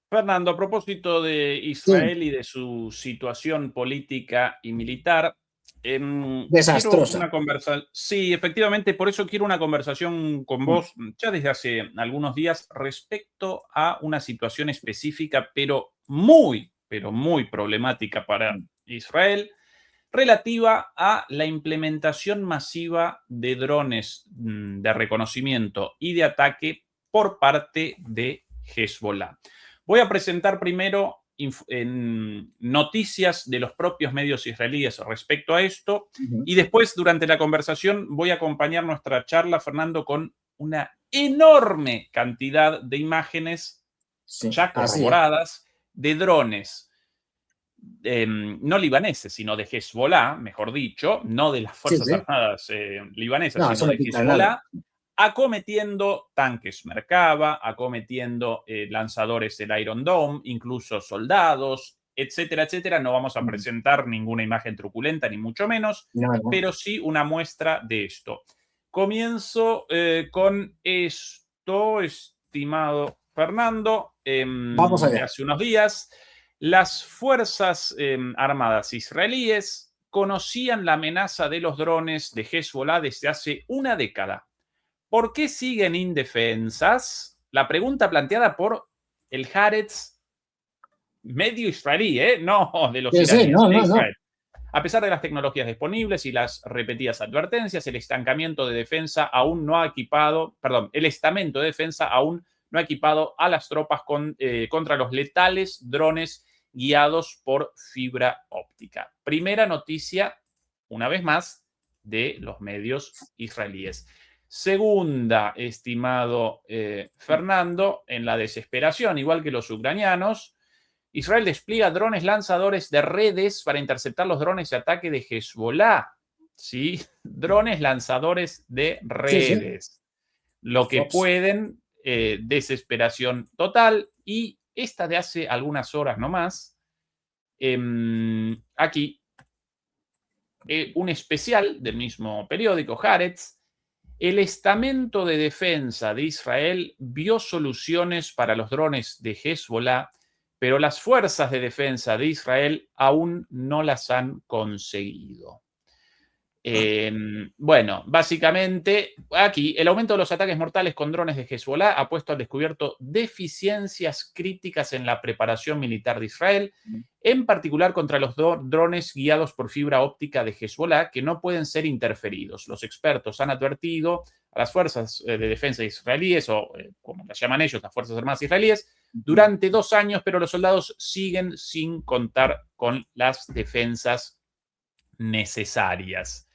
Fernando, a propósito de Sí, Israel y de su situación política y militar, quiero desastrosa. una conversación. Sí, efectivamente, por eso quiero una conversación con Mm, vos ya desde hace algunos días respecto a una situación específica, pero muy problemática para mm. Israel, relativa a la implementación masiva de drones de reconocimiento y de ataque por parte de Hezbollah. Voy a presentar primero noticias de los propios medios israelíes respecto a esto Ujú. y después durante la conversación voy a acompañar nuestra charla, Fernando, con una enorme cantidad de imágenes Sí, ya así es. corroboradas de drones no libaneses, sino de Hezbollah, mejor dicho, no de las Sí, Fuerzas sí. Armadas libanesas, No, sino eso no de pinta nada. Hezbollah, acometiendo tanques Merkava, acometiendo lanzadores del Iron Dome, incluso soldados, etcétera, etcétera. No vamos a Mm. presentar ninguna imagen truculenta, ni mucho menos, No, no. pero sí una muestra de esto. Comienzo con esto, estimado Fernando, Vamos de allá. hace unos días. Las fuerzas armadas israelíes conocían la amenaza de los drones de Hezbollah desde hace una década. ¿Por qué siguen indefensas? La pregunta planteada por el Haaretz medio israelí, no de los Sí, sí, iraníes, no, de no, no. Israel. A pesar de las tecnologías disponibles y las repetidas advertencias, el estancamiento de defensa aún no ha equipado, perdón, el estamento de defensa aún no ha equipado a las tropas contra los letales drones guiados por fibra óptica. Primera noticia, una vez más, de los medios israelíes. Segunda, estimado Fernando, en la desesperación, igual que los ucranianos, Israel despliega drones lanzadores de redes para interceptar los drones de ataque de Hezbollah. ¿Sí? Drones lanzadores de Sí, sí. redes. Lo que Ops. pueden, desesperación total. Y esta de hace algunas horas nomás, aquí, un especial del mismo periódico, Haaretz, el estamento de defensa de Israel vio soluciones para los drones de Hezbollah, pero las fuerzas de defensa de Israel aún no las han conseguido. Bueno, básicamente aquí el aumento de los ataques mortales con drones de Hezbollah ha puesto al descubierto deficiencias críticas en la preparación militar de Israel, en particular contra los drones guiados por fibra óptica de Hezbollah que no pueden ser interferidos. Los expertos han advertido a las fuerzas de defensa israelíes, o como las llaman ellos, las Fuerzas Armadas israelíes, durante 2 años, pero los soldados siguen sin contar con las defensas necesarias.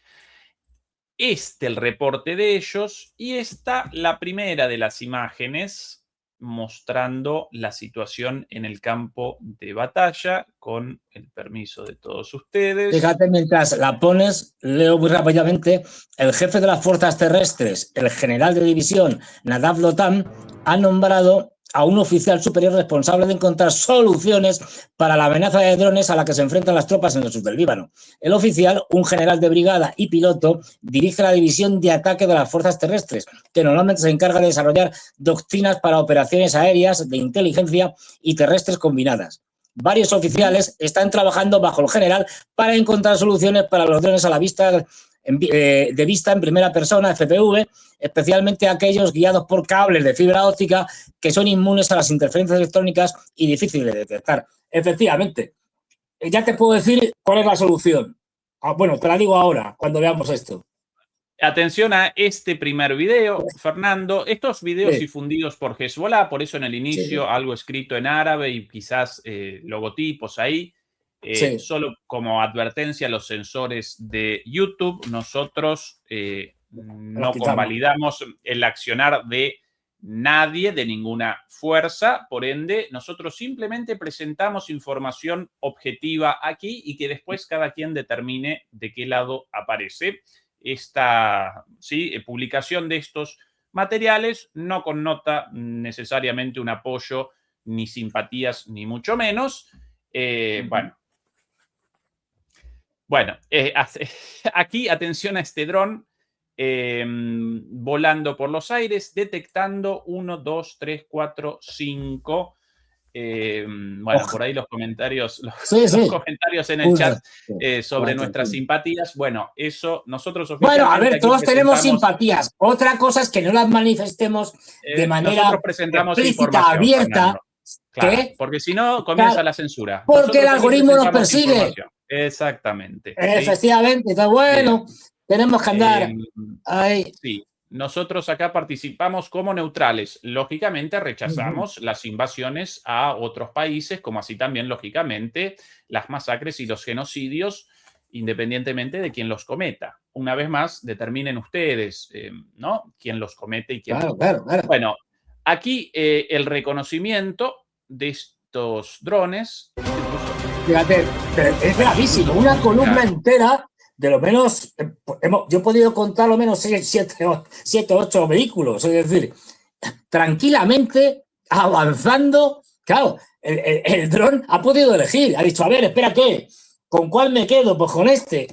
El reporte de ellos y esta la primera de las imágenes mostrando la situación en el campo de batalla, con el permiso de todos ustedes. Fíjate, mientras la pones, leo muy rápidamente, el jefe de las fuerzas terrestres, el general de división Nadav Lotam, ha nombrado a un oficial superior responsable de encontrar soluciones para la amenaza de drones a la que se enfrentan las tropas en el sur del Líbano. El oficial, un general de brigada y piloto, dirige la división de ataque de las fuerzas terrestres, que normalmente se encarga de desarrollar doctrinas para operaciones aéreas, de inteligencia y terrestres combinadas. Varios oficiales están trabajando bajo el general para encontrar soluciones para los drones a la vista de vista en primera persona, FPV, especialmente aquellos guiados por cables de fibra óptica que son inmunes a las interferencias electrónicas y difíciles de detectar. Efectivamente, ya te puedo decir cuál es la solución. Bueno, te la digo ahora, cuando veamos esto. Atención a este primer video, Fernando. Estos videos Sí, difundidos por Hezbollah, por eso en el sí, inicio algo escrito en árabe y quizás logotipos ahí. sí. Solo como advertencia, los sensores de YouTube, nosotros Los no quitamos. convalidamos el accionar de nadie, de ninguna fuerza. Por ende, nosotros simplemente presentamos información objetiva aquí y que después cada quien determine de qué lado aparece. Esta publicación de estos materiales no connota necesariamente un apoyo ni simpatías, ni mucho menos. Bueno, aquí atención a este dron volando por los aires, detectando 1, 2, 3, 4, 5 Bueno, por ahí los comentarios, los comentarios en el chat sobre nuestras simpatías. Bueno, eso nosotros oficialmente... Bueno, a ver, todos tenemos simpatías. Otra cosa es que no las manifestemos de manera explícita, abierta. Claro, porque si no comienza la censura. Porque nosotros el algoritmo nos persigue. Exactamente. Efectivamente. ¿Sí? Entonces, bueno, tenemos que andar ahí. Sí. Nosotros acá participamos como neutrales. Lógicamente rechazamos las invasiones a otros países, como así también, lógicamente, las masacres y los genocidios, independientemente de quién los cometa. Una vez más, determinen ustedes, ¿no? Quién los comete y quién no. Claro. Bueno, aquí el reconocimiento de estos drones. Fíjate, es gravísimo. Una columna entera. De lo menos, yo he podido contar lo menos 7 o 8 vehículos, es decir, tranquilamente avanzando. Claro, el dron ha podido elegir, ha dicho, a ver, espérate, ¿con cuál me quedo? Pues con este.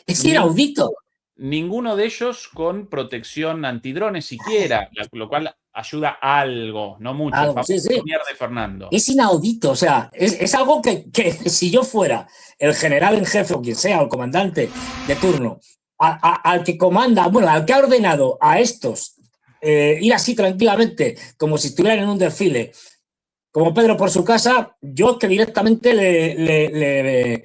Es inaudito. Ninguno de ellos con protección antidrones siquiera, lo cual ayuda algo, no mucho. Algo, sí. Mierda, Fernando. Es inaudito, o sea, es algo que si yo fuera el general en jefe o quien sea, o el comandante de turno, al que comanda, bueno, al que ha ordenado a estos ir así tranquilamente, como si estuvieran en un desfile, como Pedro por su casa, yo que directamente le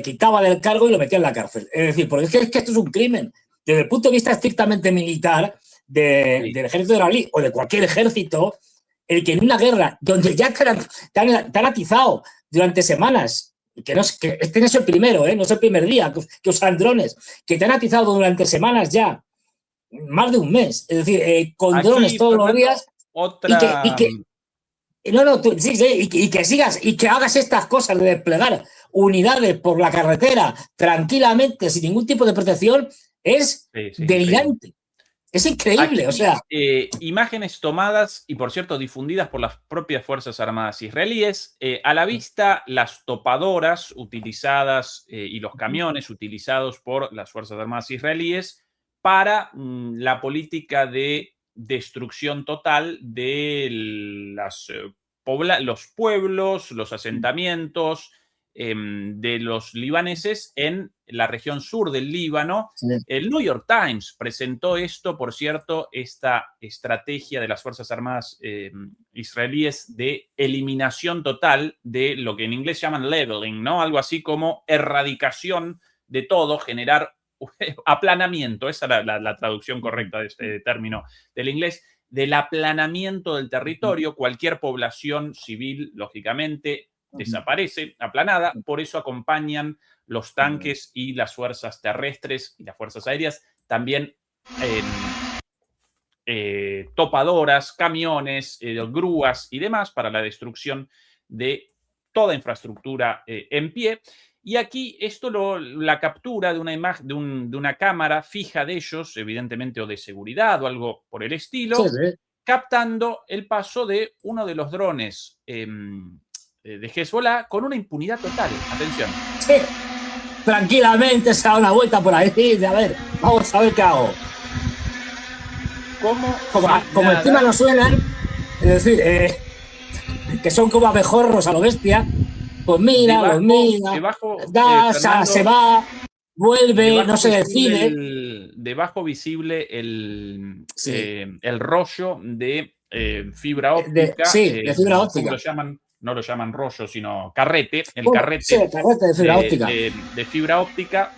quitaba del cargo y lo metía en la cárcel. Es decir, porque es que esto es un crimen. Desde el punto de vista estrictamente militar del ejército israelí o de cualquier ejército, el que en una guerra donde ya te han atizado durante semanas, que este no es el primero, no es el primer día que usan drones, que te han atizado durante semanas ya, más de un mes, es decir, con aquí, drones todos los días, y que sigas y que hagas estas cosas de desplegar unidades por la carretera tranquilamente, sin ningún tipo de protección, es delirante. Sí. Es increíble, aquí, o sea. Imágenes tomadas y, por cierto, difundidas por las propias Fuerzas Armadas israelíes. A la vista, las topadoras utilizadas y los camiones utilizados por las Fuerzas Armadas israelíes para la política de destrucción total de los pueblos, los asentamientos de los libaneses en la región sur del Líbano. Sí. El New York Times presentó esto, por cierto, esta estrategia de las Fuerzas Armadas israelíes de eliminación total de lo que en inglés llaman leveling, ¿no? Algo así como erradicación de todo, generar aplanamiento, esa es la traducción correcta de este término del inglés, del aplanamiento del territorio. Cualquier población civil, lógicamente, desaparece, aplanada. Por eso acompañan los tanques y las fuerzas terrestres y las fuerzas aéreas, también topadoras, camiones, grúas y demás para la destrucción de toda infraestructura en pie. Y aquí esto la captura de una imagen, de una cámara fija de ellos, evidentemente, o de seguridad o algo por el estilo, captando el paso de uno de los drones de Hezbollah con una impunidad total. Atención. Sí, tranquilamente se da una vuelta por ahí. A ver, vamos a ver qué hago. Como encima no suenan, es decir, que son como abejorros a lo bestia, pues mira, los mira, se va, vuelve, no se decide. Debajo visible el rollo de fibra óptica. De fibra óptica. No lo llaman rollo, sino carrete. El carrete, carrete de fibra óptica. De fibra óptica,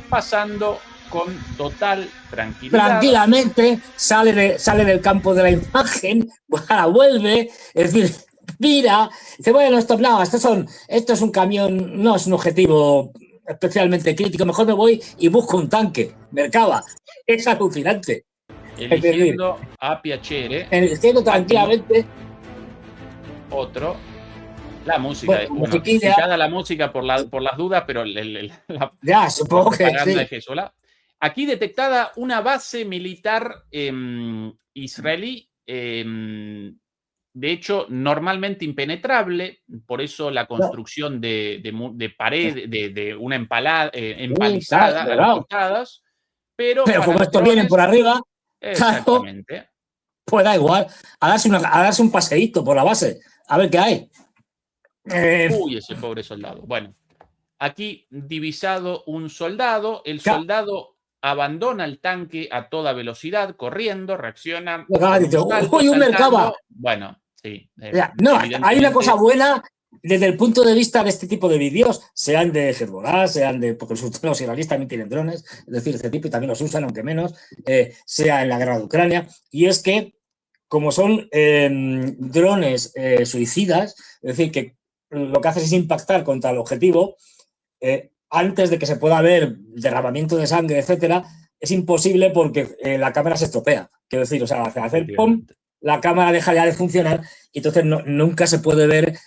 pasando con total tranquilidad. Tranquilamente sale del campo de la imagen, ahora vuelve, es decir, mira, dice, bueno, esto es un camión, no es un objetivo especialmente crítico, mejor me voy y busco un tanque, Merkava. Es alucinante. Eligiendo a piacere. Eligiendo tranquilamente. Otro. La música, explicada la música por las dudas, pero ya, supongo que sí. De Hezbollah. Aquí detectada una base militar israelí, de hecho, normalmente impenetrable, por eso la construcción de pared, de una empalizada a las costadas, pero como estos vienen por arriba, exactamente. Pues da igual, a darse un paseíto por la base. a ver qué hay. Uy, ese pobre soldado. Bueno, aquí divisado un soldado, el Claro, soldado abandona el tanque a toda velocidad, corriendo, reacciona con un dice, salto, uy, un Merkava. saltando. Bueno, sí, No, hay una cosa evidentemente. buena desde el punto de vista de este tipo de vídeos, sean de Hezbollah, sean de, porque los israelíes también tienen drones, es decir, este tipo y también los usan, aunque menos, sea en la guerra de Ucrania, y es que como son drones suicidas, es decir, que lo que haces es impactar contra el objetivo, antes de que se pueda ver derramamiento de sangre, etcétera, es imposible porque la cámara se estropea. Quiero decir, o sea, al hacer pum, la cámara deja ya de funcionar y entonces nunca se puede ver,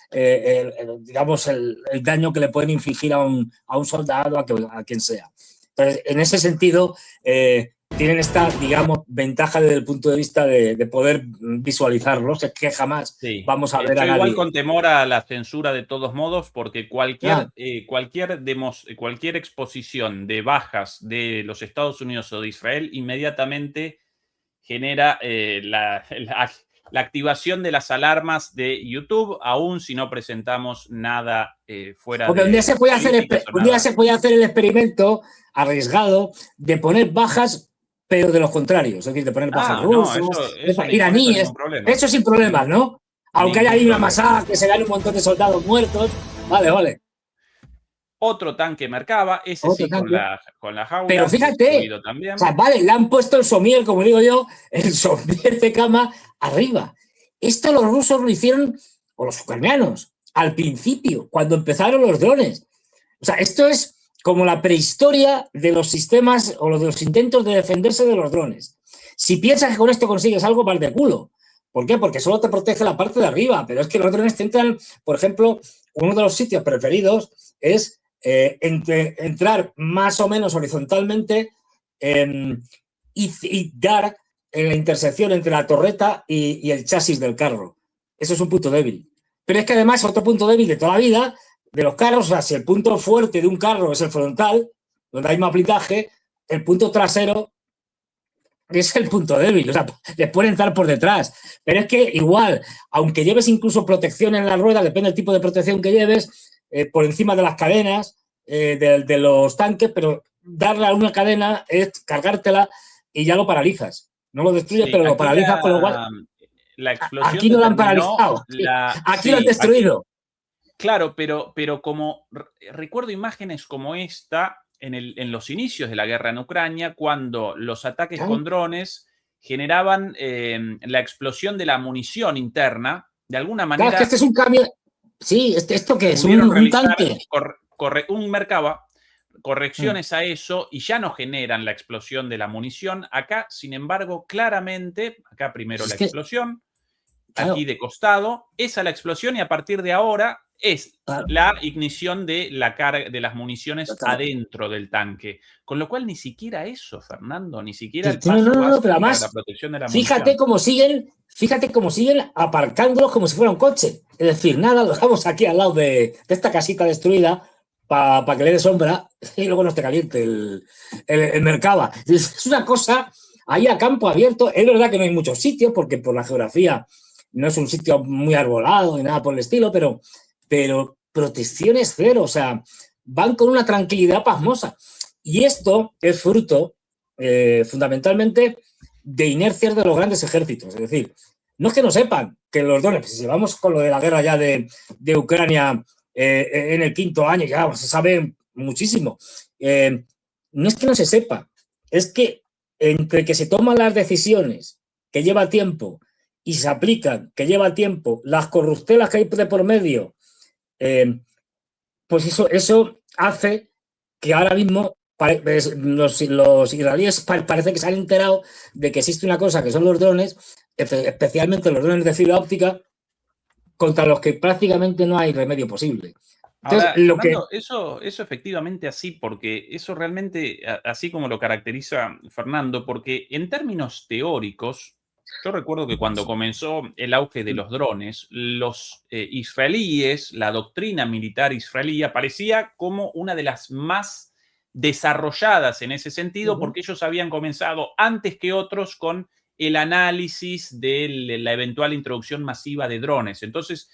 digamos, el daño que le pueden infligir a un soldado, a quien sea. Entonces, en ese sentido, tienen esta, digamos, ventaja desde el punto de vista de poder visualizarlos, es que jamás vamos a ver a nadie. Igual con temor a la censura de todos modos, porque cualquier exposición de bajas de los Estados Unidos o de Israel inmediatamente genera la activación de las alarmas de YouTube, aún si no presentamos nada fuera porque de... Un día se puede hacer el experimento arriesgado de poner bajas, pero de los contrarios, es decir, de poner bajas rusos, iraníes, eso sin problemas, ¿no? Aunque haya ahí una masacre, que se vean un montón de soldados muertos, vale. Otro tanque Merkava, ese sí, con la jaula. Pero fíjate, o sea, vale, le han puesto el somier, como digo yo, el somier de cama arriba. Esto los rusos lo hicieron, o los ucranianos, al principio, cuando empezaron los drones. O sea, esto es como la prehistoria de los sistemas o de los intentos de defenderse de los drones. Si piensas que con esto consigues algo, vas de culo. ¿Por qué? Porque solo te protege la parte de arriba, pero es que los drones te entran, por ejemplo, uno de los sitios preferidos es entrar más o menos horizontalmente y dar en la intersección entre la torreta y el chasis del carro. Eso es un punto débil. Pero es que además otro punto débil de toda la vida de los carros, o sea, si el punto fuerte de un carro es el frontal, donde hay más blindaje, el punto trasero es el punto débil, o sea, les pueden entrar por detrás. Pero es que igual, aunque lleves incluso protección en la rueda, depende del tipo de protección que lleves, por encima de las cadenas de los tanques, pero darle a una cadena es cargártela y ya lo paralizas. No lo destruyes, pero lo paralizas, con lo cual... La explosión aquí no lo han paralizado, aquí lo han destruido. Claro, pero como recuerdo imágenes como esta en los inicios de la guerra en Ucrania, cuando los ataques con drones generaban la explosión de la munición interna, de alguna manera... Claro, es que este es un cambio... Sí, ¿esto qué es? ¿Un tanque? Un Merkava, correcciones a eso y ya no generan la explosión de la munición. Acá, sin embargo, claramente, acá primero la explosión, aquí de costado, esa la explosión y a partir de ahora es la ignición de la carga de las municiones adentro del tanque. Con lo cual ni siquiera eso, Fernando, ni siquiera el paso básico pero además, para la protección de la munición. Fíjate cómo siguen aparcándolos como si fuera un coche. Es decir, nada, lo dejamos aquí al lado de esta casita destruida para que le dé sombra y luego no esté caliente el Merkava. Es una cosa ahí a campo abierto. Es verdad que no hay muchos sitios porque por la geografía no es un sitio muy arbolado ni nada por el estilo, pero protecciones cero, o sea, van con una tranquilidad pasmosa. Y esto es fruto, fundamentalmente, de inercias de los grandes ejércitos. Es decir, no es que no sepan que los drones, si vamos con lo de la guerra ya de Ucrania en el 5º año, ya se sabe muchísimo. No es que no se sepa, es que entre que se toman las decisiones, que lleva tiempo, y se aplican, que lleva tiempo, las corruptelas que hay de por medio, pues eso hace que ahora mismo los israelíes parece que se han enterado de que existe una cosa que son los drones, especialmente los drones de fibra óptica, contra los que prácticamente no hay remedio posible. Entonces, ahora, Fernando, eso efectivamente así, porque eso realmente, así como lo caracteriza Fernando, porque en términos teóricos, yo recuerdo que cuando comenzó el auge de los drones, los israelíes, la doctrina militar israelí aparecía como una de las más desarrolladas en ese sentido, porque ellos habían comenzado antes que otros con el análisis de la eventual introducción masiva de drones. Entonces,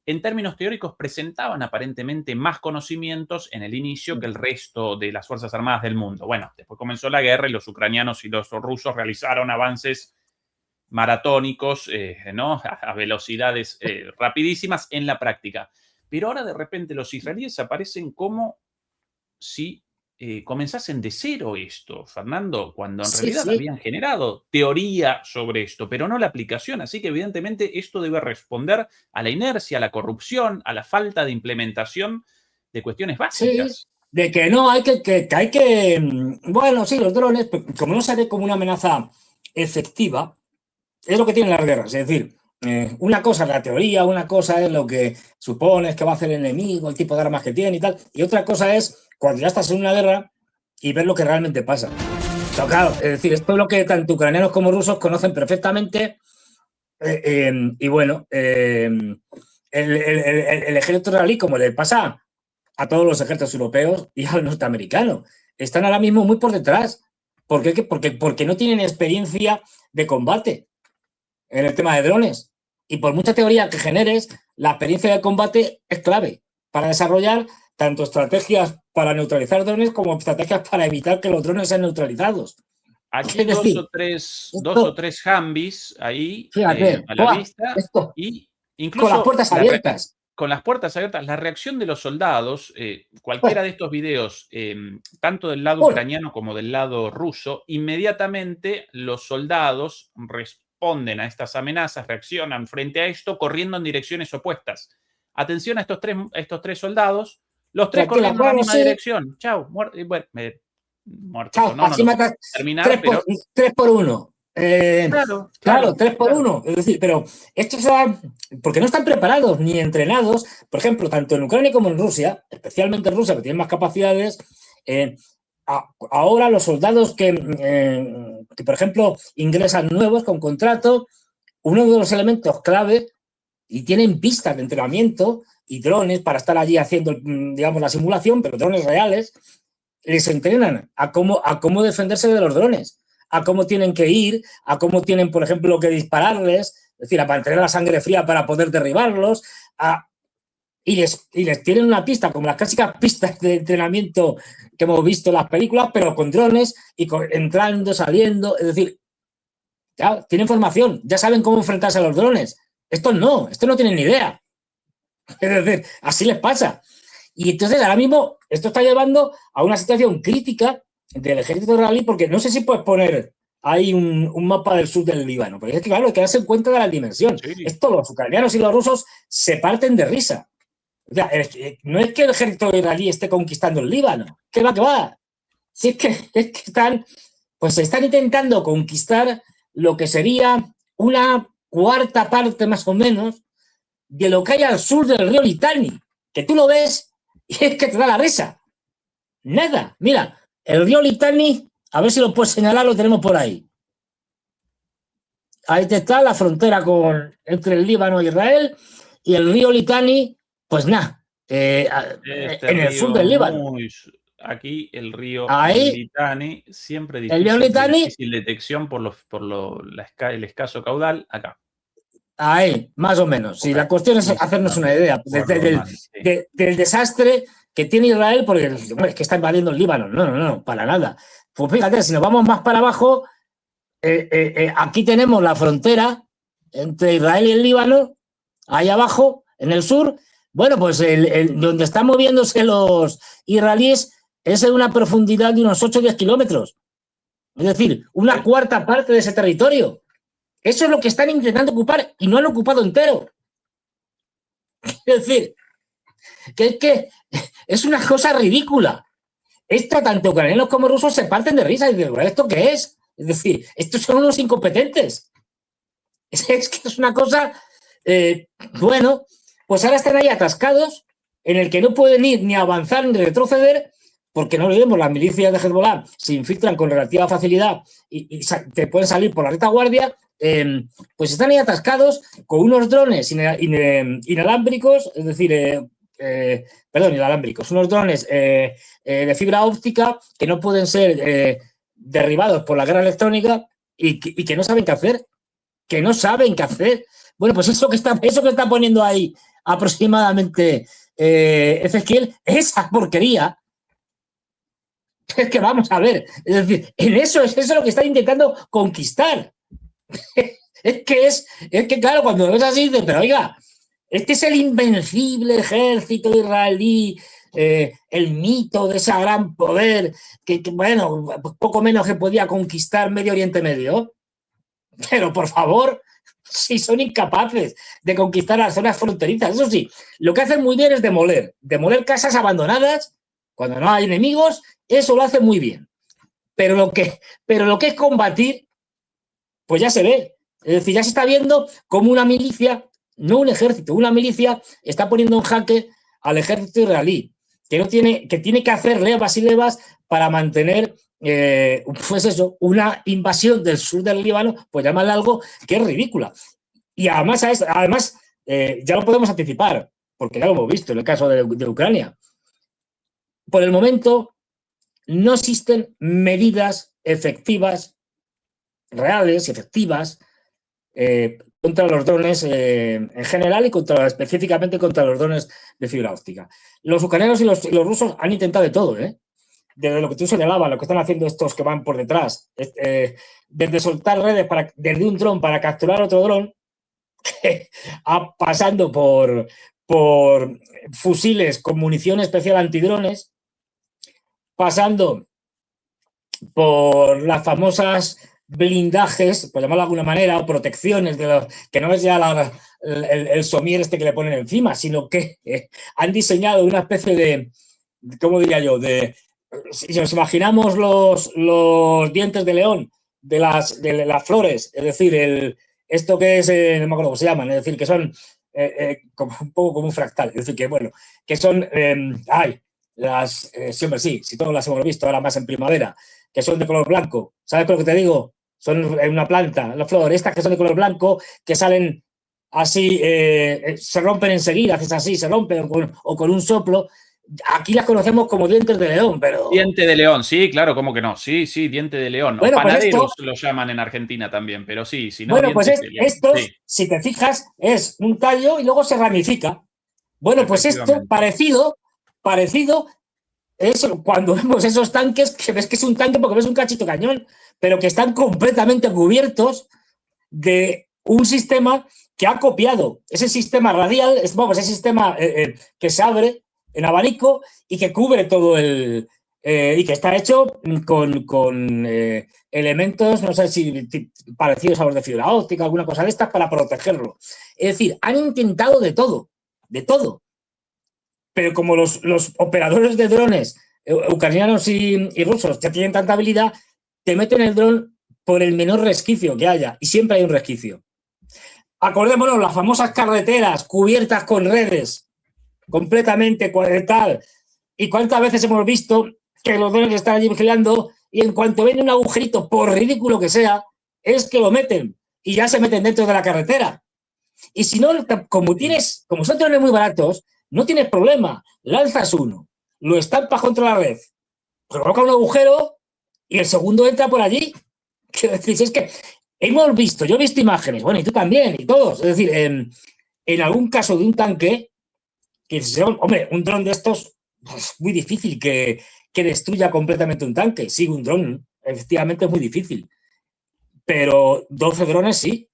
en términos teóricos presentaban aparentemente más conocimientos en el inicio que el resto de las Fuerzas Armadas del mundo. Bueno, después comenzó la guerra y los ucranianos y los rusos realizaron avances maratónicos, ¿no? A velocidades rapidísimas en la práctica. Pero ahora de repente los israelíes aparecen como si comenzasen de cero esto, Fernando, cuando en realidad habían generado teoría sobre esto, pero no la aplicación. Así que evidentemente esto debe responder a la inercia, a la corrupción, a la falta de implementación de cuestiones básicas. Sí, de que no, hay que, bueno, sí, los drones, como no se ve como una amenaza efectiva, es lo que tienen las guerras. Es decir, una cosa es la teoría, una cosa es lo que supones que va a hacer el enemigo, el tipo de armas que tiene y tal, y otra cosa es cuando ya estás en una guerra y ves lo que realmente pasa. Pero claro, es decir, esto es lo que tanto ucranianos como rusos conocen perfectamente, y bueno, el ejército israelí, como le pasa a todos los ejércitos europeos y al norteamericano, están ahora mismo muy por detrás. ¿Por qué? Porque no tienen experiencia de combate en el tema de drones. Y por mucha teoría que generes, la experiencia de combate es clave para desarrollar tanto estrategias para neutralizar drones como estrategias para evitar que los drones sean neutralizados. Aquí dos o tres Humvees ahí fíjate, a la vista y incluso con las puertas abiertas. Con las puertas abiertas, la reacción de los soldados, cualquiera de estos videos, tanto del lado ucraniano como del lado ruso, inmediatamente los soldados responden a estas amenazas, reaccionan frente a esto, corriendo en direcciones opuestas. Atención a estos tres soldados, los tres corriendo en la misma dirección. Chau, muertos. Bueno, muertos o no, así matas terminar, pero 3 por 1. Claro, 3 por 1. Claro. Es decir, pero esto se da porque no están preparados ni entrenados. Por ejemplo, tanto en Ucrania como en Rusia, especialmente en Rusia, que tienen más capacidades, ahora los soldados que, por ejemplo, ingresan nuevos con contrato, uno de los elementos clave, y tienen pistas de entrenamiento y drones para estar allí haciendo, digamos, la simulación, pero drones reales, les entrenan a cómo defenderse de los drones, a cómo tienen que ir, a cómo tienen, por ejemplo, que dispararles, es decir, a mantener la sangre fría para poder derribarlos, y les tienen una pista, como las clásicas pistas de entrenamiento que hemos visto en las películas, pero con drones y entrando, saliendo, es decir, ya tienen formación, ya saben cómo enfrentarse a los drones. Estos no tienen ni idea. Es decir, así les pasa. Y entonces ahora mismo esto está llevando a una situación crítica del ejército israelí, porque no sé si puedes poner ahí un mapa del sur del Líbano, pero es que claro, hay que darse cuenta de la dimensión. Sí. Esto los ucranianos y los rusos se parten de risa. O sea, no es que el ejército israelí esté conquistando el Líbano, que va. Si es que están intentando conquistar lo que sería una cuarta parte más o menos de lo que hay al sur del río Litani, que tú lo ves y es que te da la risa. Nada. Mira, el río Litani, a ver si lo puedes señalar, lo tenemos por ahí. Ahí está la frontera entre el Líbano e Israel, y el río Litani, pues nada, en el sur del Líbano. Aquí el río ahí, Litani, siempre difícil detección por el escaso caudal, acá. Ahí, más o menos. Sí, la cuestión es hacernos una idea del desastre que tiene Israel, porque es que está invadiendo el Líbano. No, para nada. Pues fíjate, si nos vamos más para abajo, aquí tenemos la frontera entre Israel y el Líbano, ahí abajo, en el sur. Bueno, pues donde están moviéndose los israelíes es en una profundidad de unos 8 o 10 kilómetros. Es decir, una cuarta parte de ese territorio. Eso es lo que están intentando ocupar y no han ocupado entero. Es decir, que es una cosa ridícula. Esto, tanto ucranianos como rusos se parten de risa y dicen, ¿esto qué es? Es decir, estos son unos incompetentes. Es que es una cosa, bueno, pues ahora están ahí atascados, en el que no pueden ir ni avanzar ni retroceder, porque no olvidemos, las milicias de Hezbollah se infiltran con relativa facilidad y te pueden salir por la retaguardia. Pues están ahí atascados con unos drones inalámbricos, es decir, inalámbricos, unos drones de fibra óptica que no pueden ser derribados por la guerra electrónica y que no saben qué hacer. Bueno, pues eso que está poniendo ahí aproximadamente Ezequiel, esa porquería. Es que vamos a ver, es decir, eso es lo que está intentando conquistar. Es que claro, cuando lo ves así, dices, pero oiga, este es el invencible ejército israelí, el mito de ese gran poder que, bueno, poco menos que podía conquistar Medio Oriente Medio. Pero por favor, si son incapaces de conquistar las zonas fronterizas, eso sí, lo que hacen muy bien es demoler casas abandonadas cuando no hay enemigos, eso lo hacen muy bien. Pero lo que es combatir, pues ya se ve. Es decir, ya se está viendo como una milicia, no un ejército, una milicia está poniendo en jaque al ejército israelí, que tiene que hacer levas y levas para mantener pues eso, una invasión del sur del Líbano, pues llamarle algo que es ridícula. Y además ya lo podemos anticipar, porque ya lo hemos visto en el caso de Ucrania. Por el momento, no existen medidas efectivas, reales, efectivas, contra los drones en general y específicamente contra los drones de fibra óptica. Los ucranianos y los rusos han intentado de todo, desde lo que tú señalabas, lo que están haciendo estos que van por detrás, desde soltar redes desde un dron para capturar otro dron, pasando por fusiles con munición especial antidrones, pasando por las famosas blindajes, por llamarlo de alguna manera, o protecciones, que no es ya el somier que le ponen encima, sino que han diseñado una especie de, ¿cómo diría yo?, si nos imaginamos los dientes de león de las flores, es decir, esto que es, no me acuerdo cómo se llaman, es decir, que son un poco como un fractal, es decir, que bueno, que son, siempre sí, si todos las hemos visto ahora más en primavera, que son de color blanco, ¿sabes lo que te digo? Son una planta, las flores, estas que son de color blanco, que salen así, se rompen enseguida, haces así, se rompen o con un soplo. Aquí las conocemos como dientes de león, pero... Diente de león, sí, claro, ¿cómo que no? Sí, diente de león. Bueno, o panaderos pues lo llaman en Argentina también, pero sí, si no, bueno, pues dientes de león. estos, Sí. si te fijas, es un tallo y luego se ramifica. Bueno, pues esto parecido es cuando vemos esos tanques, que ves que es un tanque porque ves un cachito cañón, pero que están completamente cubiertos de un sistema que ha copiado ese sistema radial, ese sistema que se abre en abanico y que cubre todo y que está hecho con elementos, no sé si parecidos a los de fibra óptica, alguna cosa de estas, para protegerlo. Es decir, han intentado de todo, pero como los operadores de drones ucranianos y rusos ya tienen tanta habilidad, te meten el dron por el menor resquicio que haya, y siempre hay un resquicio. Acordémonos, las famosas carreteras cubiertas con redes, completamente tal. ¿Y cuántas veces hemos visto que los drones están allí vigilando y en cuanto ven un agujerito, por ridículo que sea, es que lo meten y ya se meten dentro de la carretera? Y si no, como son drones muy baratos, no tienes problema. Lanzas uno, lo estampas contra la red, provoca un agujero y el segundo entra por allí. Quiero decir, es que yo he visto imágenes, bueno, y tú también, y todos. Es decir, en algún caso de un tanque, que hombre, un dron de estos es muy difícil que destruya completamente un tanque. Sí, un dron, efectivamente, es muy difícil. Pero 12 drones sí.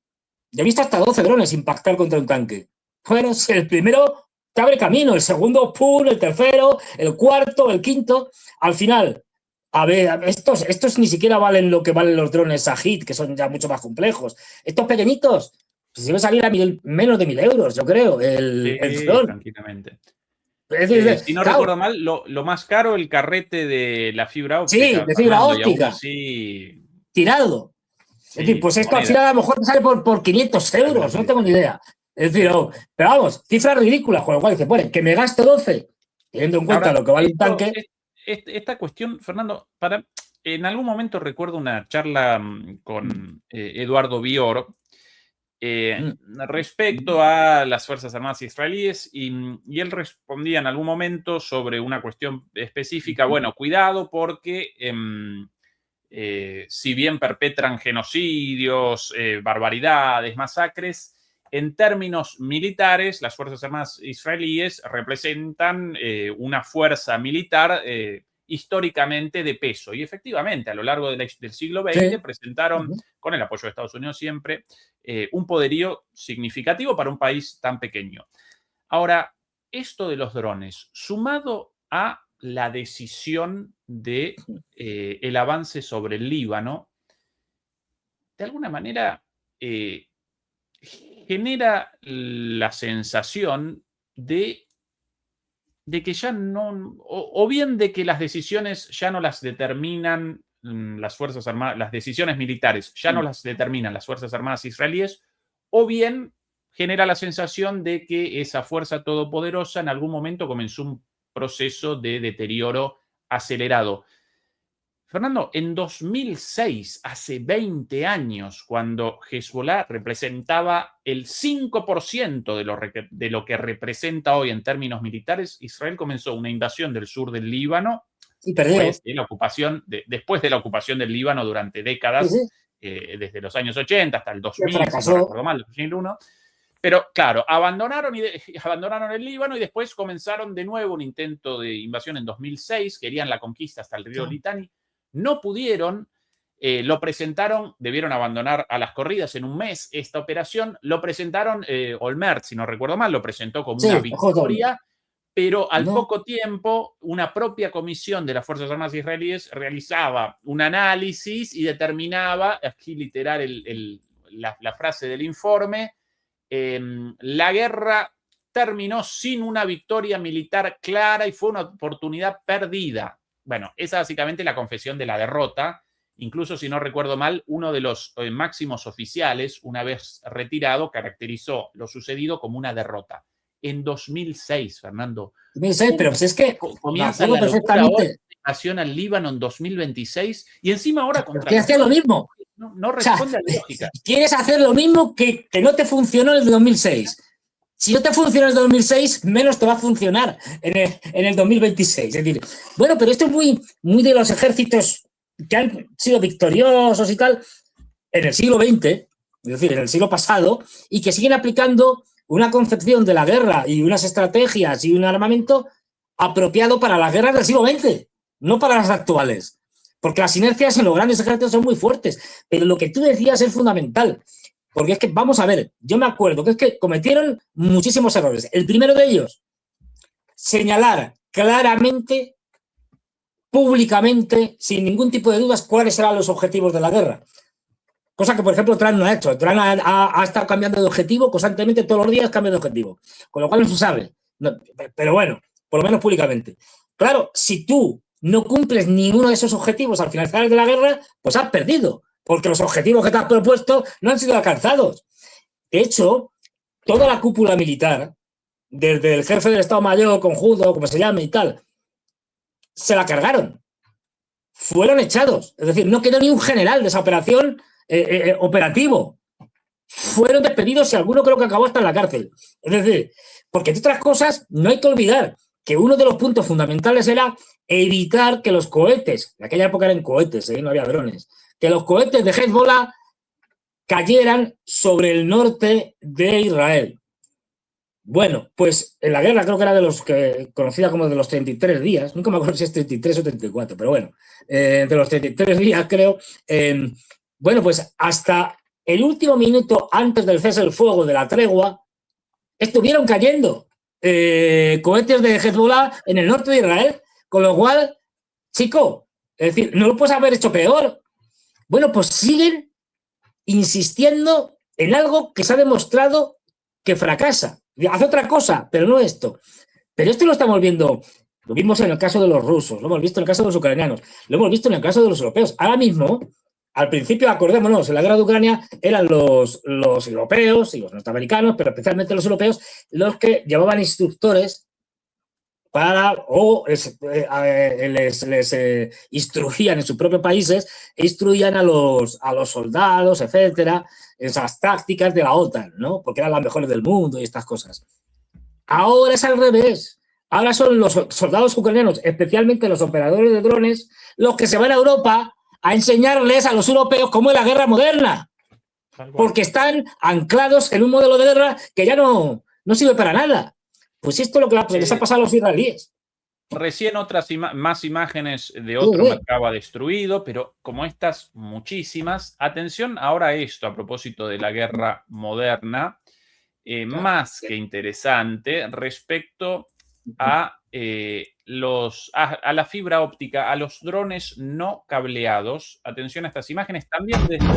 Yo he visto hasta 12 drones impactar contra un tanque. Bueno, si el primero te abre camino, el segundo, ¡pum!, el tercero, el cuarto, el quinto. Al final, a ver, estos ni siquiera valen lo que valen los drones Shahid, que son ya mucho más complejos. Estos pequeñitos, pues debe salir a menos de 1.000 euros, yo creo, el dron. Tranquilamente. Es decir, si no claro, recuerdo mal, lo más caro, el carrete de la fibra óptica. Sí, de fibra Fernando, óptica. Y aún así, tirado. Sí, es decir, pues esto moneda. al final a lo mejor te sale por 500 euros, no tengo ni idea. Es decir, pero vamos, cifras ridículas, con lo cual dice, bueno, que me gasto 12, teniendo en cuenta lo que vale un tanque. Esta cuestión, Fernando, en algún momento recuerdo una charla con Eduardo Bior respecto a las Fuerzas Armadas israelíes y él respondía en algún momento sobre una cuestión específica, bueno, cuidado porque si bien perpetran genocidios, barbaridades, masacres, en términos militares, las Fuerzas Armadas israelíes representan una fuerza militar históricamente de peso. Y efectivamente, a lo largo del siglo XX presentaron, con el apoyo de Estados Unidos siempre, un poderío significativo para un país tan pequeño. Ahora, esto de los drones, sumado a la decisión de el avance sobre el Líbano, de alguna manera genera la sensación de que ya no, o bien de que las decisiones ya no las determinan las Fuerzas Armadas, las decisiones militares ya no las determinan las Fuerzas Armadas israelíes, o bien genera la sensación de que esa fuerza todopoderosa en algún momento comenzó un proceso de deterioro acelerado. Fernando, en 2006, hace 20 años, cuando Hezbollah representaba el 5% de lo que representa hoy en términos militares, Israel comenzó una invasión del sur del Líbano y perdió. Después de la ocupación del Líbano durante décadas, desde los años 80 hasta el 2000, si no recuerdo mal, 2001. Pero claro, abandonaron el Líbano y después comenzaron de nuevo un intento de invasión en 2006, querían la conquista hasta el río Litani. No pudieron, lo presentaron, debieron abandonar a las corridas en un mes esta operación, lo presentaron Olmert, si no recuerdo mal, lo presentó como una victoria, pero al poco tiempo una propia comisión de las Fuerzas Armadas israelíes realizaba un análisis y determinaba, aquí literal la frase del informe, la guerra terminó sin una victoria militar clara y fue una oportunidad perdida. Bueno, esa es básicamente la confesión de la derrota. Incluso, si no recuerdo mal, uno de los máximos oficiales, una vez retirado, caracterizó lo sucedido como una derrota. En 2006, Fernando. 2006, pero pues es que comienza la locura invasión al Líbano en 2026 y encima ahora contra... ¿Quieres hacer lo mismo? No responde a la lógica. Quieres hacer lo mismo que no te funcionó en el 2006. Si no te funcionó en el 2006, menos te va a funcionar en el 2026. Es decir, bueno, pero esto es muy de los ejércitos que han sido victoriosos y tal en el siglo XX, es decir, en el siglo pasado, y que siguen aplicando una concepción de la guerra y unas estrategias y un armamento apropiado para las guerras del siglo XX, no para las actuales. Porque las inercias en los grandes ejércitos son muy fuertes. Pero lo que tú decías es fundamental. Porque es que, vamos a ver, yo me acuerdo que es que cometieron muchísimos errores. El primero de ellos, señalar claramente, públicamente, sin ningún tipo de dudas, cuáles eran los objetivos de la guerra. Cosa que, por ejemplo, Trump no ha hecho. Trump ha estado cambiando de objetivo constantemente, todos los días cambia de objetivo. Con lo cual no se sabe. No, pero bueno, por lo menos públicamente. Claro, si tú no cumples ninguno de esos objetivos al finalizar de la guerra, pues has perdido. Porque los objetivos que te has propuesto no han sido alcanzados. De hecho, toda la cúpula militar, desde el jefe del Estado Mayor, conjunto, como se llame y tal, se la cargaron. Fueron echados. Es decir, no quedó ni un general de esa operación operativo. Fueron despedidos y alguno creo que acabó hasta en la cárcel. Es decir, porque entre otras cosas, no hay que olvidar que uno de los puntos fundamentales era evitar que los cohetes, en aquella época eran cohetes, no había drones, que los cohetes de Hezbollah cayeran sobre el norte de Israel. Bueno, pues en la guerra creo que era de los que conocida como de los 33 días, nunca me acuerdo si es 33 o 34, pero bueno, de los 33 días creo, bueno, pues hasta el último minuto antes del cese del fuego de la tregua, estuvieron cayendo cohetes de Hezbollah en el norte de Israel, con lo cual, chico, es decir, no lo puedes haber hecho peor. Bueno, pues siguen insistiendo en algo que se ha demostrado que fracasa. Hace otra cosa, pero no esto. Pero esto lo estamos viendo, lo vimos en el caso de los rusos, lo hemos visto en el caso de los ucranianos, lo hemos visto en el caso de los europeos. Ahora mismo, al principio, acordémonos, en la guerra de Ucrania eran los europeos y los norteamericanos, pero especialmente los europeos, los que llevaban instructores les instruían en sus propios países, instruían a los soldados, etcétera, esas tácticas de la OTAN, ¿no? Porque eran las mejores del mundo y estas cosas. Ahora es al revés. Ahora son los soldados ucranianos, especialmente los operadores de drones, los que se van a Europa a enseñarles a los europeos cómo es la guerra moderna. porque están anclados en un modelo de guerra que ya no sirve para nada. Pues esto es lo que les ha pasado a los israelíes. Recién más imágenes de otro mercado destruido, pero como estas, muchísimas. Atención ahora a esto, a propósito de la guerra moderna, más que interesante respecto a la fibra óptica, a los drones no cableados. Atención a estas imágenes, también desde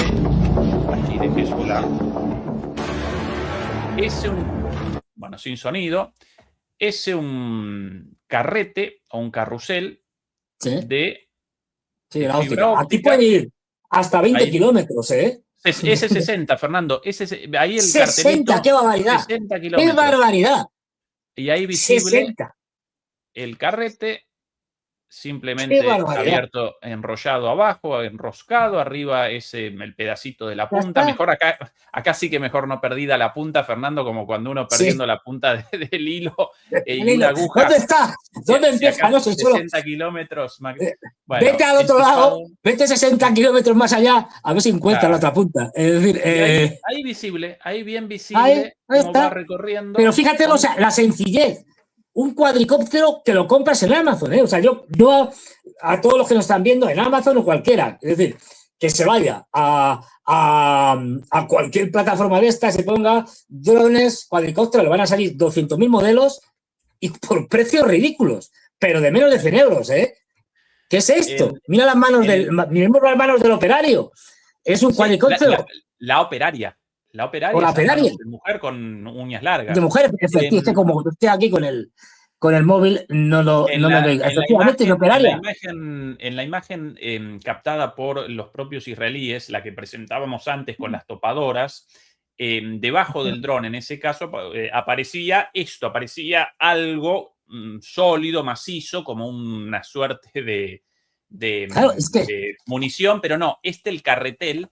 allí de Hezbollah. Bueno, sin sonido, es un carrete o un carrusel de fibra óptica. Aquí puede ir hasta 20 kilómetros, ¿eh? S60, Fernando. Ahí el 60, ¡qué barbaridad! 60 kilómetros. ¡Qué barbaridad! Y ahí visible 60. El carrete simplemente abierto, enrollado abajo, enroscado, arriba el pedacito de la punta. Mejor acá sí que mejor no perdida la punta, Fernando, como cuando uno perdiendo la punta del hilo y una aguja. ¿Dónde está? ¿Dónde empieza? No sé, 60 kilómetros. Bueno, vete al otro lado, vete 60 kilómetros más allá, a ver si encuentras la otra punta. Es decir, ahí visible, ahí bien visible, ahí cómo va recorriendo. Pero fíjate la sencillez. Un cuadricóptero que lo compras en Amazon, ¿eh? O sea, yo a todos los que nos están viendo en Amazon o cualquiera, es decir, que se vaya a cualquier plataforma de esta, se ponga drones, cuadricópteros, le van a salir 200.000 modelos y por precios ridículos, pero de menos de 100 euros, ¿eh? ¿Qué es esto? Mira las manos miremos las manos del operario. Es un cuadricóptero. La operaria. La operaria. O la operaria. De mujer con uñas largas. De mujer, efectivamente, como usted aquí con el móvil, no lo efectivamente, en operaria. En la imagen captada por los propios israelíes, la que presentábamos antes con las topadoras, debajo del dron, en ese caso, aparecía algo sólido, macizo, como una suerte de munición, pero no, el carretel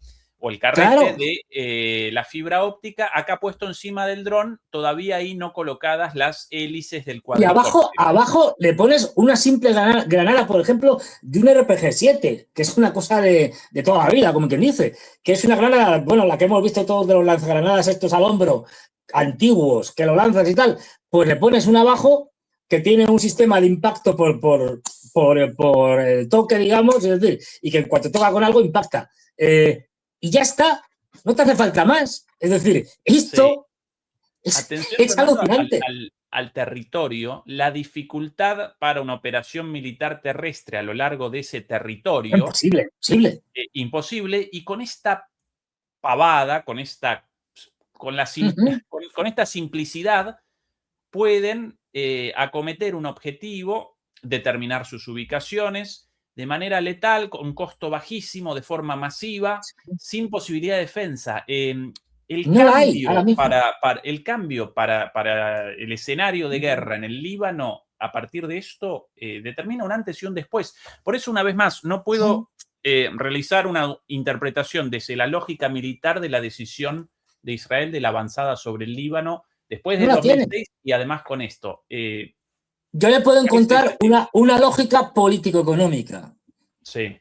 o el carrete de la fibra óptica, acá puesto encima del dron, todavía ahí no colocadas las hélices del cuadricóptero. Y abajo le pones una simple granada, por ejemplo, de un RPG-7, que es una cosa de toda la vida, como quien dice, que es una granada, bueno, la que hemos visto todos de los lanzagranadas estos al hombro, antiguos, que lo lanzas y tal, pues le pones una abajo que tiene un sistema de impacto por toque, digamos, es decir, y que en cuanto toca con algo impacta. Y ya está, no te hace falta más. Es decir, esto es alucinante. Al territorio, la dificultad para una operación militar terrestre a lo largo de ese territorio. Imposible. Imposible, y con esta pavada, con esta simplicidad, pueden acometer un objetivo, determinar sus ubicaciones de manera letal, con costo bajísimo, de forma masiva, sin posibilidad de defensa. El cambio para el escenario de guerra en el Líbano, a partir de esto, determina un antes y un después. Por eso, una vez más, no puedo realizar una interpretación desde la lógica militar de la decisión de Israel de la avanzada sobre el Líbano después de 2006 y además con esto. Yo le puedo encontrar una lógica político-económica,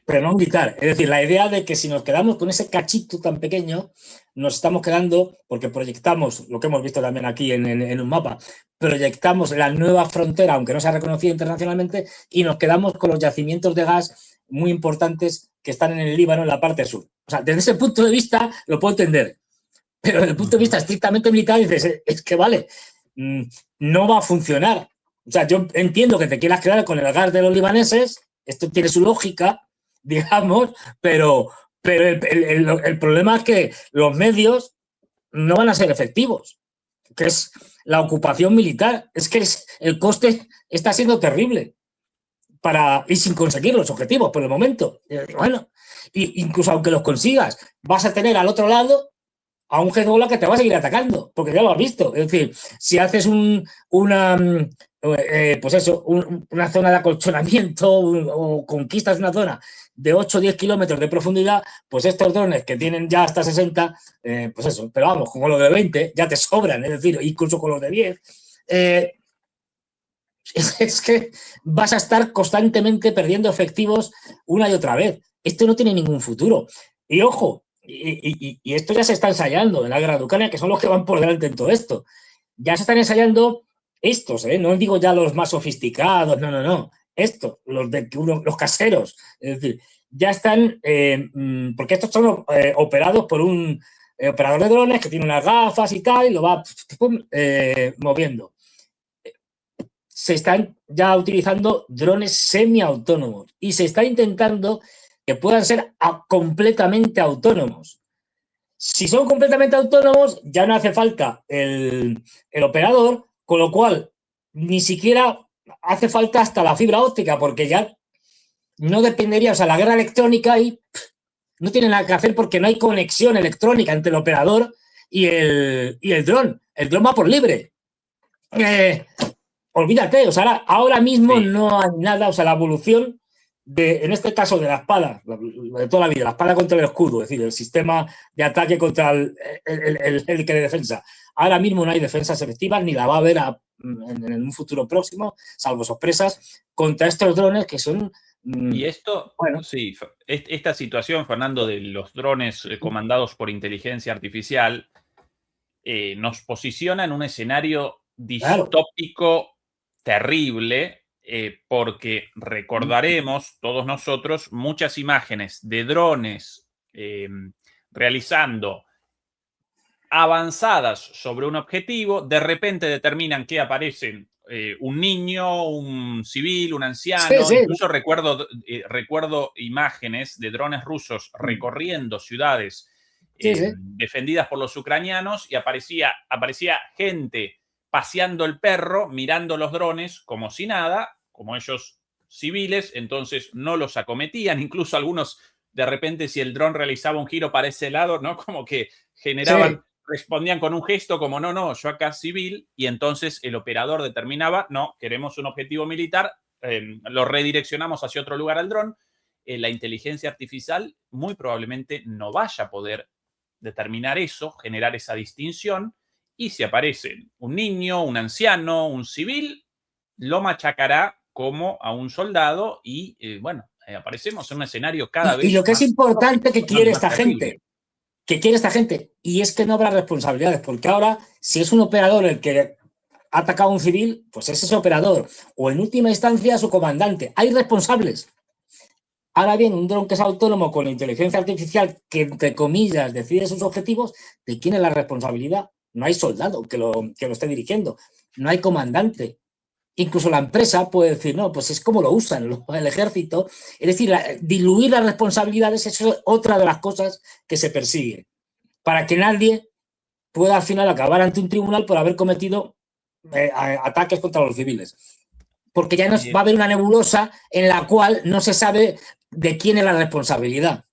pero no militar. Es decir, la idea de que si nos quedamos con ese cachito tan pequeño, nos estamos quedando, porque proyectamos, lo que hemos visto también aquí en un mapa, proyectamos la nueva frontera, aunque no sea reconocida internacionalmente, y nos quedamos con los yacimientos de gas muy importantes que están en el Líbano, en la parte sur. O sea, desde ese punto de vista lo puedo entender, pero desde el punto de vista estrictamente militar dices, es que vale, no va a funcionar. O sea, yo entiendo que te quieras quedar con el gas de los libaneses, esto tiene su lógica, digamos, pero el problema es que los medios no van a ser efectivos, que es la ocupación militar. Es que el coste está siendo terrible y sin conseguir los objetivos por el momento. Bueno, incluso aunque los consigas, vas a tener al otro lado a un Hezbollah que te va a seguir atacando, porque ya lo has visto. Es decir, si haces una zona de acolchonamiento o conquistas una zona de 8 o 10 kilómetros de profundidad, pues estos drones que tienen ya hasta 60, pero vamos, con los de 20 ya te sobran, es decir, incluso con los de 10. Es que vas a estar constantemente perdiendo efectivos una y otra vez. Esto no tiene ningún futuro. Y ojo, y esto ya se está ensayando en la guerra de Ucrania, que son los que van por delante en todo esto. Ya se están ensayando estos, no digo ya los más sofisticados, no. Estos, los caseros. Es decir, ya están, porque estos son operados por un operador de drones que tiene unas gafas y tal, y lo va moviendo. Se están ya utilizando drones semiautónomos y se está intentando que puedan ser completamente autónomos. Si son completamente autónomos, ya no hace falta el operador, con lo cual ni siquiera hace falta hasta la fibra óptica, porque ya no dependería, o sea, la guerra electrónica ahí no tiene nada que hacer porque no hay conexión electrónica entre el operador y el dron. El dron va por libre. Olvídate, o sea, ahora mismo sí. No hay nada, o sea, la evolución en este caso de la espada, de toda la vida, la espada contra el escudo, es decir, el sistema de ataque contra el que de defensa. Ahora mismo no hay defensas efectivas, ni la va a haber en un futuro próximo, salvo sorpresas, contra estos drones que son... Y esto, bueno, sí, esta situación, Fernando, de los drones comandados por inteligencia artificial, nos posiciona en un escenario distópico terrible, porque recordaremos todos nosotros muchas imágenes de drones realizando avanzadas sobre un objetivo, de repente determinan que aparecen un niño, un civil, un anciano. Sí. Incluso recuerdo imágenes de drones rusos recorriendo ciudades defendidas por los ucranianos y aparecía gente paseando el perro, mirando los drones como si nada, como ellos civiles, entonces no los acometían. Incluso algunos, de repente, si el dron realizaba un giro para ese lado, ¿no? Como que generaban... Sí. Respondían con un gesto como no, yo acá civil, y entonces el operador determinaba, no, queremos un objetivo militar, lo redireccionamos hacia otro lugar al dron. La inteligencia artificial muy probablemente no vaya a poder determinar eso, generar esa distinción, y si aparece un niño, un anciano, un civil, lo machacará como a un soldado y, aparecemos en un escenario cada vez más... Y lo que es importante que quiere esta gente... ¿Qué quiere esta gente? Y es que no habrá responsabilidades, porque ahora, si es un operador el que ha atacado a un civil, pues es ese operador, o en última instancia su comandante. Hay responsables. Ahora bien, un dron que es autónomo con inteligencia artificial que, entre comillas, decide sus objetivos, ¿de quién es la responsabilidad? No hay soldado que lo esté dirigiendo, no hay comandante. Incluso la empresa puede decir, no, pues es como lo usan el ejército. Es decir, diluir las responsabilidades, eso es otra de las cosas que se persigue. Para que nadie pueda al final acabar ante un tribunal por haber cometido ataques contra los civiles. Porque ya no va a haber una nebulosa en la cual no se sabe de quién es la responsabilidad.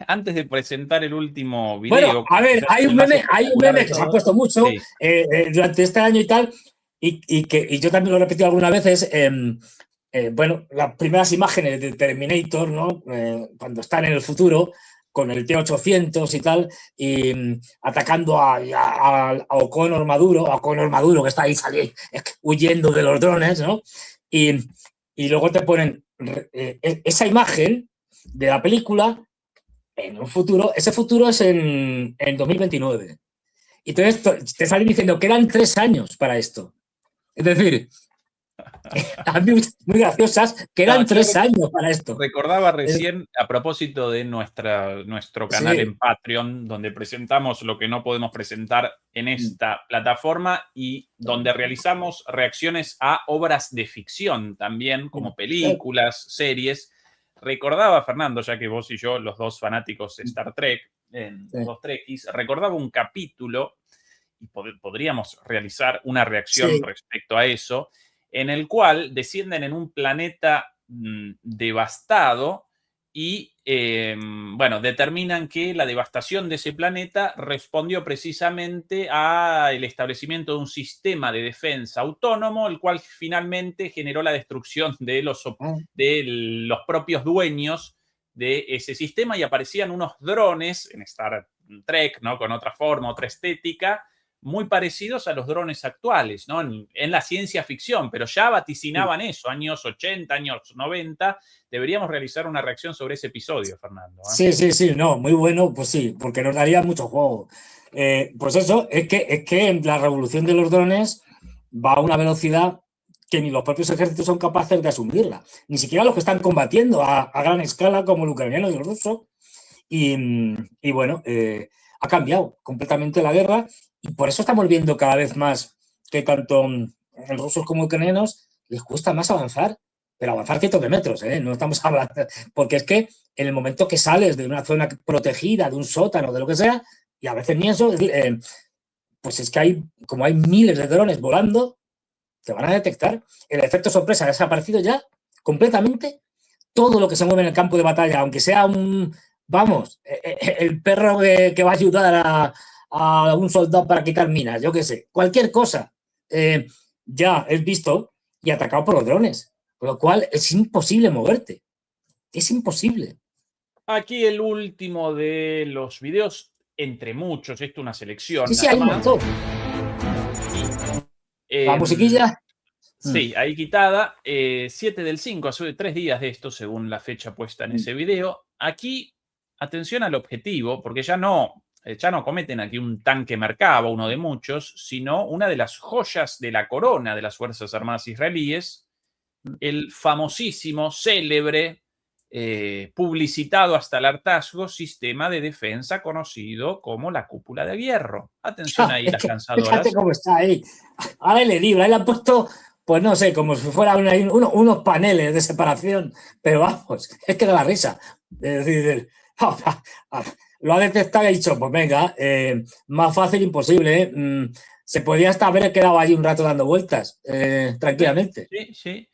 Antes de presentar el último video... Bueno, a ver, hay un meme que se ha puesto mucho durante este año y tal, y yo también lo he repetido algunas veces. Las primeras imágenes de Terminator, ¿no? Cuando están en el futuro, con el T-800 y tal, y atacando a O'Connor Maduro, que está ahí huyendo de los drones, ¿no? Y luego te ponen esa imagen de la película en un futuro. Ese futuro es en 2029. Y entonces te salen diciendo que eran 3 años para esto. Es decir, muy graciosas, que eran 3 años para esto. Recordaba recién, a propósito de nuestro canal en Patreon, donde presentamos lo que no podemos presentar en esta plataforma y donde realizamos reacciones a obras de ficción también, como películas, series. Recordaba, Fernando, ya que vos y yo, los dos fanáticos de Star Trek, los Trekkies, recordaba un capítulo, y podríamos realizar una reacción respecto a eso, en el cual descienden en un planeta devastado y, determinan que la devastación de ese planeta respondió precisamente al establecimiento de un sistema de defensa autónomo, el cual finalmente generó la destrucción de los propios dueños de ese sistema, y aparecían unos drones en Star Trek, ¿no? Con otra forma, otra estética, muy parecidos a los drones actuales, ¿no? En la ciencia ficción, pero ya vaticinaban eso, años 80, años 90. Deberíamos realizar una reacción sobre ese episodio, Fernando. Sí, sí, sí, no, muy bueno, pues sí, porque nos daría mucho juego. Pues eso, es que la revolución de los drones va a una velocidad que ni los propios ejércitos son capaces de asumirla, ni siquiera los que están combatiendo a gran escala, como el ucraniano y el ruso. Y bueno, ha cambiado completamente la guerra y por eso estamos viendo cada vez más que tanto rusos como ucranianos les cuesta más avanzar, pero avanzar cientos de metros, ¿eh? No estamos hablando, porque es que en el momento que sales de una zona protegida, de un sótano, de lo que sea, y a veces ni eso, pues es que como hay miles de drones volando, te van a detectar. El efecto sorpresa ha desaparecido ya completamente. Todo lo que se mueve en el campo de batalla, aunque sea vamos, el perro que va a ayudar a un soldado para quitar minas, yo qué sé, cualquier cosa, ya es visto y atacado por los drones, con lo cual es imposible moverte, es imposible. Aquí el último de los videos, entre muchos, esto es una selección. Sí, sí, hay un montón. La musiquilla. Sí, ahí quitada. 7 del 5, hace 3 días de esto, según la fecha puesta en ese video. Aquí, atención al objetivo, porque ya no cometen aquí un tanque Merkava, uno de muchos, sino una de las joyas de la corona de las Fuerzas Armadas israelíes, el famosísimo, célebre, publicitado hasta el hartazgo sistema de defensa conocido como la cúpula de hierro. Atención ahí, las lanzadoras. Fíjate cómo está ahí. Ahora le digo, ahí le han puesto, pues no sé, como si fueran unos paneles de separación, pero vamos, es que da la risa. Es decir, lo ha detectado y ha dicho, pues venga, más fácil imposible, ¿eh? Se podía hasta haber quedado ahí un rato dando vueltas, tranquilamente. Sí, sí.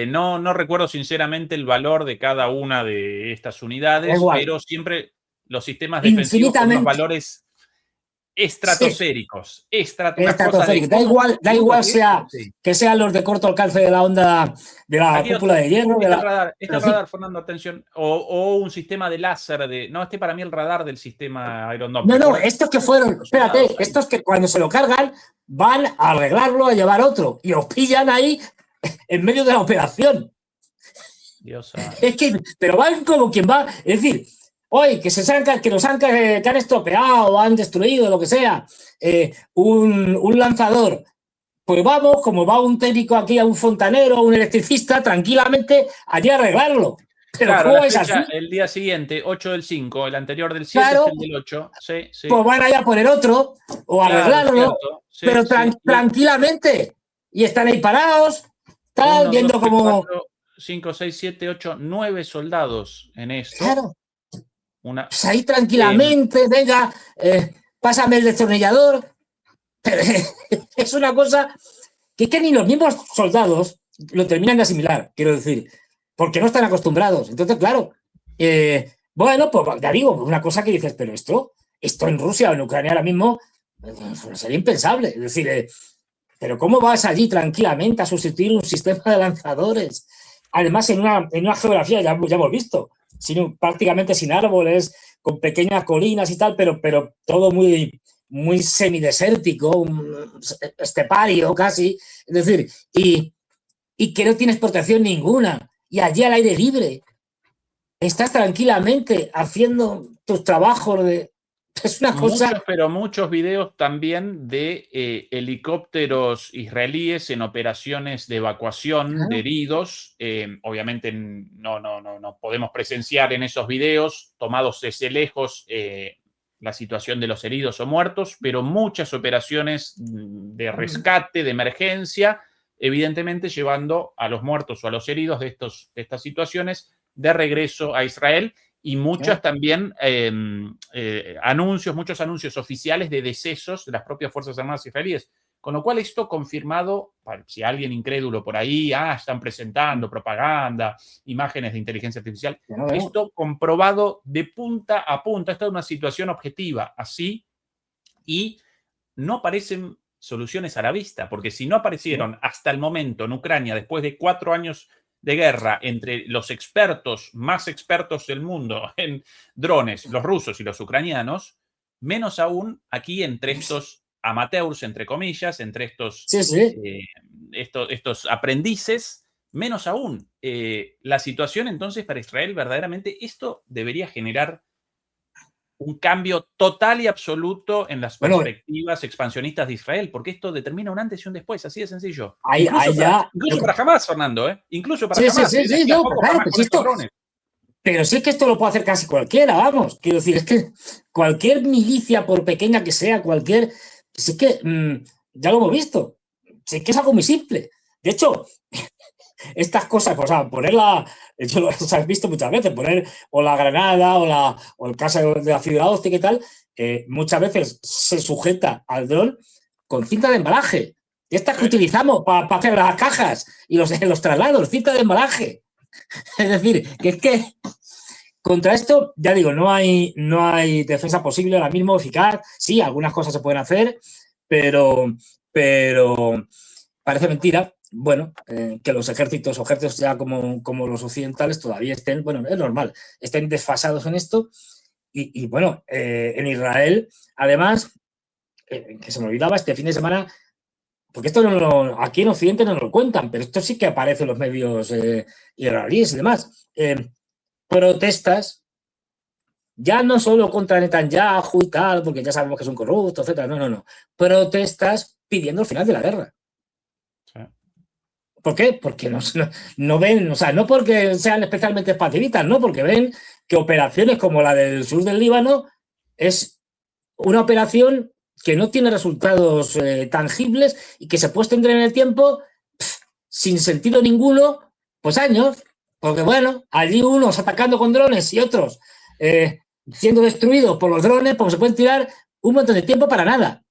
No recuerdo sinceramente el valor de cada una de estas unidades, pero siempre los sistemas defensivos con unos valores estratosféricos. Estratosféricos. Da igual que sean los de corto alcance de la onda de la cúpula de hierro. Este radar, Fernando, atención. O un sistema de láser. No, para mí el radar del sistema Iron Dome. No, estos que fueron, espérate, estos que cuando se lo cargan van a arreglarlo, a llevar otro y os pillan ahí en medio de la operación. Dios es que, pero van como quien va, es decir, hoy que los han que han estropeado, han destruido, lo que sea, un lanzador, pues vamos, como va un técnico aquí, a un fontanero, un electricista, tranquilamente allí a arreglarlo. Pero claro, ¿cómo es así? El día siguiente, 8 del 5, el anterior del 7, claro, el del 8. Sí, sí. Pues van allá a poner otro o arreglarlo, sí, pero tranquilamente. Y están ahí parados, están viendo como 5, 6, 7, 8, 9 soldados en esto. Claro. Pues ahí tranquilamente, venga, pásame el destornillador. Es una cosa que ni los mismos soldados lo terminan de asimilar, quiero decir, porque no están acostumbrados. Entonces, claro, bueno, pues ya digo, una cosa que dices, pero esto en Rusia o en Ucrania ahora mismo sería impensable. Es decir, pero ¿cómo vas allí tranquilamente a sustituir un sistema de lanzadores? Además, en una geografía, ya hemos visto, prácticamente sin árboles, con pequeñas colinas y tal, pero todo muy, muy semidesértico, estepario casi. Es decir, y que no tienes protección ninguna. Y allí al aire libre estás tranquilamente haciendo tus trabajos de... Es una cosa... Muchos videos también de helicópteros israelíes en operaciones de evacuación de heridos. Obviamente no podemos presenciar en esos videos, tomados desde lejos, la situación de los heridos o muertos, pero muchas operaciones de rescate, de emergencia, evidentemente llevando a los muertos o a los heridos de estas situaciones de regreso a Israel. Y muchos también muchos anuncios oficiales de decesos de las propias Fuerzas Armadas israelíes. Con lo cual esto confirmado, si alguien incrédulo por ahí, están presentando propaganda, imágenes de inteligencia artificial, esto comprobado de punta a punta. Esta es una situación objetiva, así, y no aparecen soluciones a la vista, porque si no aparecieron hasta el momento en Ucrania, después de 4 años de guerra entre los expertos, más expertos del mundo en drones, los rusos y los ucranianos, menos aún aquí entre estos amateurs, entre comillas, entre Sí, sí. estos aprendices, menos aún. La situación entonces para Israel, verdaderamente, esto debería generar un cambio total y absoluto en las Bueno, perspectivas expansionistas de Israel, porque esto determina un antes y un después, así de sencillo. ahí ya... Incluso para Hamas, Fernando, ¿eh? Incluso para Sí, sí, Hamas, sí, ¿eh? De sí, aquí a no, poco claro, Hamas pues con estos esto... drones. Pero sí que esto lo puede hacer casi cualquiera, vamos. Quiero decir, es que cualquier milicia, por pequeña que sea, cualquier... Sí que ya lo hemos visto. Sí que es algo muy simple. De hecho, estas cosas, o sea, ponerla, yo lo has visto muchas veces, poner o la granada o el caso de la fibra óptica y tal, muchas veces se sujeta al dron con cinta de embalaje. Estas que utilizamos para hacer las cajas y los traslados, cinta de embalaje. Es decir, que es que contra esto, ya digo, no hay defensa posible ahora mismo eficaz. Sí, algunas cosas se pueden hacer, pero parece mentira. Bueno, que los ejércitos ya como los occidentales todavía estén, bueno, es normal, estén desfasados en esto. Y bueno, en Israel, además, que se me olvidaba este fin de semana, porque esto aquí en Occidente no nos lo cuentan, pero esto sí que aparece en los medios israelíes y demás. Protestas ya no solo contra Netanyahu y tal, porque ya sabemos que es un corrupto, etcétera. No. Protestas pidiendo el final de la guerra. Sí. ¿Por qué? Porque no ven, o sea, no porque sean especialmente pacifistas, no, porque ven que operaciones como la del sur del Líbano es una operación que no tiene resultados tangibles y que se puede extender en el tiempo sin sentido ninguno, pues años, porque bueno, allí unos atacando con drones y otros siendo destruidos por los drones, porque se pueden tirar un montón de tiempo para nada.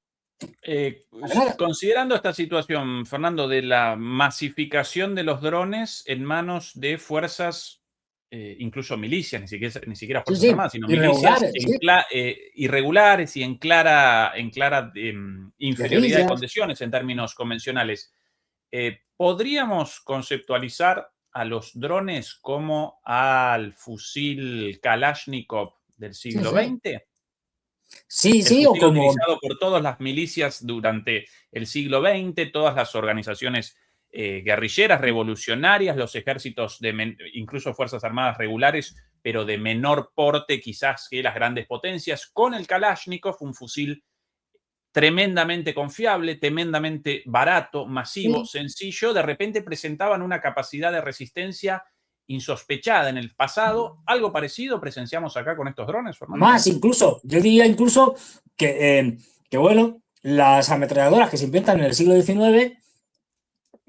Considerando esta situación, Fernando, de la masificación de los drones en manos de fuerzas, incluso milicias, ni siquiera fuerzas armadas, sino milicias irregulares y en clara inferioridad de condiciones en términos convencionales, ¿podríamos conceptualizar a los drones como al fusil Kalashnikov del siglo XX? Sí, o como... utilizado por todas las milicias durante el siglo XX, todas las organizaciones guerrilleras, revolucionarias, los ejércitos, incluso fuerzas armadas regulares, pero de menor porte quizás que las grandes potencias, con el Kalashnikov, un fusil tremendamente confiable, tremendamente barato, masivo, sencillo, de repente presentaban una capacidad de resistencia insospechada en el pasado. Algo parecido presenciamos acá con estos drones, Fernando. Más incluso, yo diría incluso que bueno, las ametralladoras que se inventan en el siglo XIX,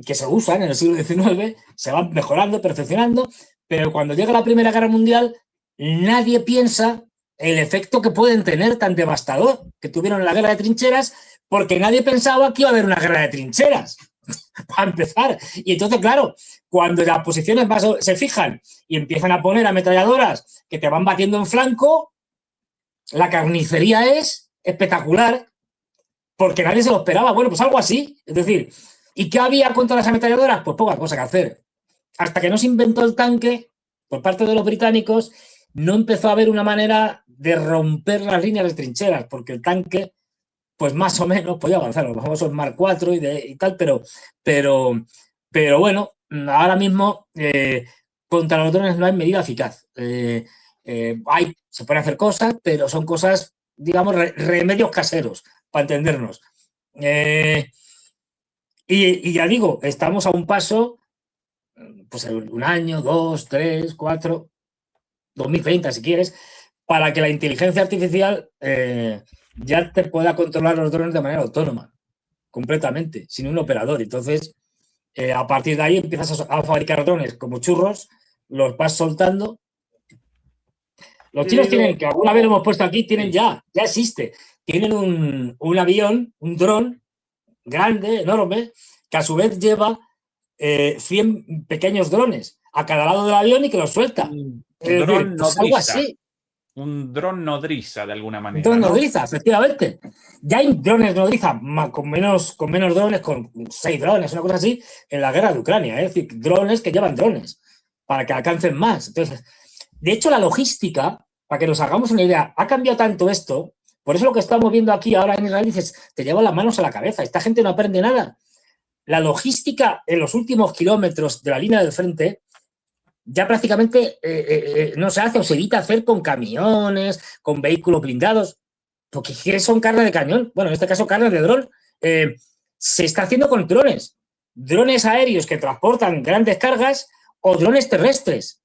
que se usan en el siglo XIX, se van mejorando, perfeccionando, pero cuando llega la Primera Guerra Mundial, nadie piensa el efecto que pueden tener tan devastador que tuvieron en la guerra de trincheras, porque nadie pensaba que iba a haber una guerra de trincheras, para empezar. Y entonces, claro, cuando las posiciones más se fijan y empiezan a poner ametralladoras que te van batiendo en flanco, la carnicería es espectacular, porque nadie se lo esperaba. Bueno, pues algo así. Es decir, ¿y qué había contra las ametralladoras? Pues poca cosa que hacer. Hasta que no se inventó el tanque por parte de los británicos, no empezó a haber una manera de romper las líneas de trincheras, porque el tanque, pues más o menos podía avanzar, los famosos Mark IV y tal, pero bueno, ahora mismo contra los drones no hay medida eficaz. Se pueden hacer cosas, pero son cosas, digamos, remedios caseros, para entendernos. Y ya digo, estamos a un paso, pues un año, 2, 3, 4, 2030 si quieres, para que la inteligencia artificial ya te pueda controlar los drones de manera autónoma, completamente, sin un operador. Entonces, a partir de ahí empiezas a fabricar drones como churros, los vas soltando. Los chinos tienen, que alguna vez lo hemos puesto aquí, tienen ya existe. Tienen un avión, un dron grande, enorme, que a su vez lleva 100 pequeños drones a cada lado del avión y que los suelta. Es decir, pues algo así. Un dron nodriza, de alguna manera. Un dron nodriza, efectivamente. Ya hay drones nodriza con menos drones, con 6 drones, una cosa así, en la guerra de Ucrania. Es decir, drones que llevan drones para que alcancen más. Entonces, de hecho, la logística, para que nos hagamos una idea, ha cambiado tanto esto Por eso lo que estamos viendo aquí ahora en Israel, dices, te lleva las manos a la cabeza. Esta gente no aprende nada. La logística en los últimos kilómetros de la línea del frente ya prácticamente no se hace o se evita hacer con camiones, con vehículos blindados, porque son carga de cañón. Bueno, en este caso carga de dron. Se está haciendo con drones aéreos que transportan grandes cargas o drones terrestres.